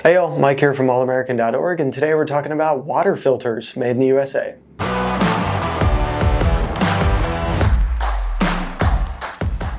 Hey y'all, Mike here from allamerican.org, and today we're talking about water filters made in the USA.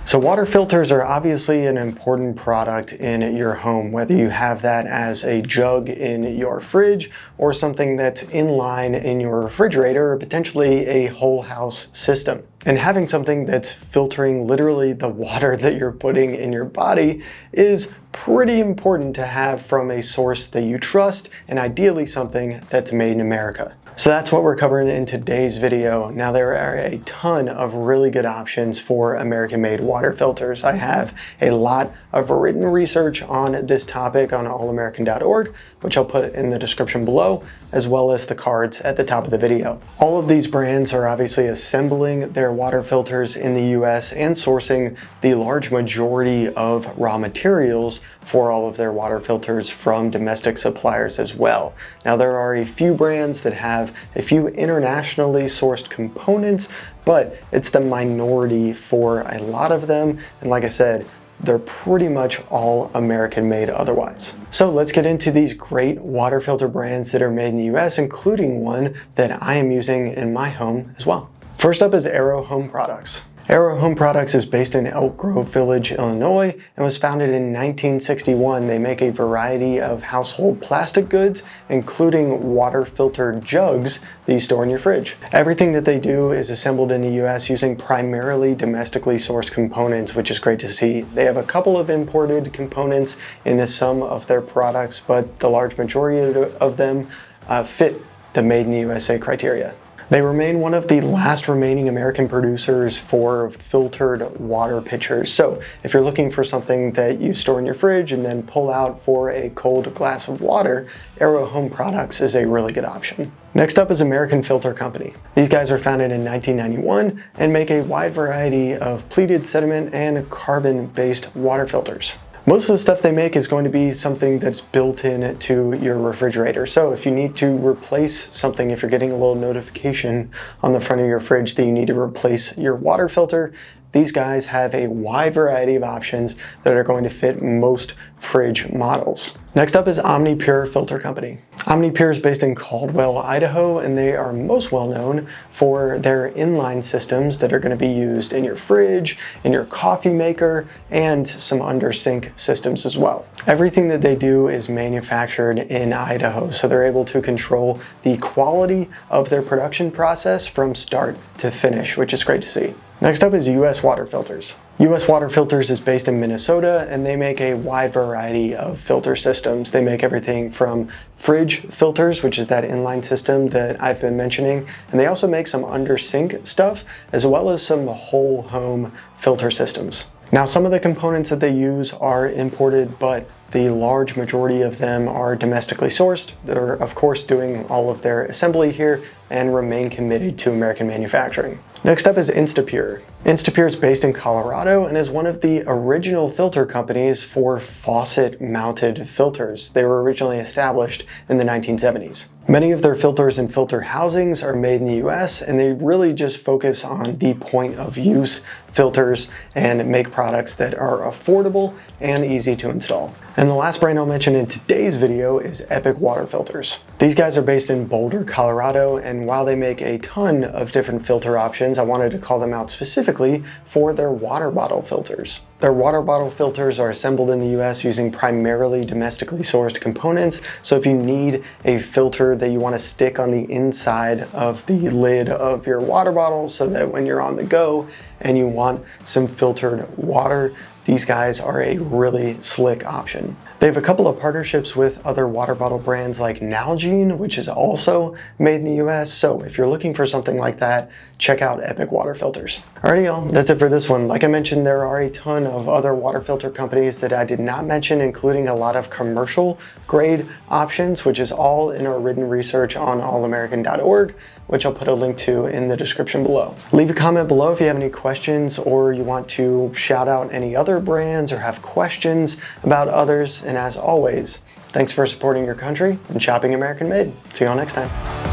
So water filters are obviously an important product in your home, whether you have that as a jug in your fridge or something that's in line in your refrigerator, or potentially a whole house system. And having something that's filtering literally the water that you're putting in your body is pretty important to have from a source that you trust, and ideally something that's made in America. So that's what we're covering in today's video. Now, there are a ton of really good options for American-made water filters. I have a lot of written research on this topic on allamerican.org, which I'll put in the description below, as well as the cards at the top of the video. All of these brands are obviously assembling their water filters in the US and sourcing the large majority of raw materials for all of their water filters from domestic suppliers as well. Now, there are a few brands that have a few internationally sourced components, but it's the minority for a lot of them. And like I said, they're pretty much all American made otherwise. So let's get into these great water filter brands that are made in the US, including one that I am using in my home as well. First up is Aero Home Products. Aero Home Products is based in Elk Grove Village, Illinois, and was founded in 1961. They make a variety of household plastic goods, including water filter jugs that you store in your fridge. Everything that they do is assembled in the US using primarily domestically sourced components, which is great to see. They have a couple of imported components in some of their products, but the large majority of them fit the Made in the USA criteria. They remain one of the last remaining American producers for filtered water pitchers. So if you're looking for something that you store in your fridge and then pull out for a cold glass of water, Aero Home Products is a really good option. Next up is American Filter Company. These guys were founded in 1991 and make a wide variety of pleated sediment and carbon-based water filters. Most of the stuff they make is going to be something that's built in to your refrigerator. So if you need to replace something, if you're getting a little notification on the front of your fridge that you need to replace your water filter, these guys have a wide variety of options that are going to fit most fridge models. Next up is OmniPure Filter Company. OmniPure is based in Caldwell, Idaho, and they are most well known for their inline systems that are going to be used in your fridge, in your coffee maker, and some under sink systems as well. Everything that they do is manufactured in Idaho, so they're able to control the quality of their production process from start to finish, which is great to see. Next up is US Water Filters. US Water Filters is based in Minnesota, and they make a wide variety of filter systems. They make everything from fridge filters, which is that inline system that I've been mentioning, and they also make some under sink stuff, as well as some whole home filter systems. Now, some of the components that they use are imported, but the large majority of them are domestically sourced. They're, of course, doing all of their assembly here and remain committed to American manufacturing. Next up is Instapure. Instapure is based in Colorado and is one of the original filter companies for faucet-mounted filters. They were originally established in the 1970s. Many of their filters and filter housings are made in the US, and they really just focus on the point of use filters and make products that are affordable and easy to install. And the last brand I'll mention in today's video is Epic Water Filters. These guys are based in Boulder, Colorado, and while they make a ton of different filter options, I wanted to call them out specifically for their water bottle filters. Their water bottle filters are assembled in the US using primarily domestically sourced components. So if you need a filter that you want to stick on the inside of the lid of your water bottle so that when you're on the go and you want some filtered water, these guys are a really slick option. They have a couple of partnerships with other water bottle brands like Nalgene, which is also made in the US. So if you're looking for something like that, check out Epic Water Filters. Alrighty, y'all, that's it for this one. Like I mentioned, there are a ton of other water filter companies that I did not mention, including a lot of commercial grade options, which is all in our written research on allamerican.org, which I'll put a link to in the description below. Leave a comment below if you have any questions or you want to shout out any other brands or have questions about others. And as always, thanks for supporting your country and shopping American made. See y'all next time.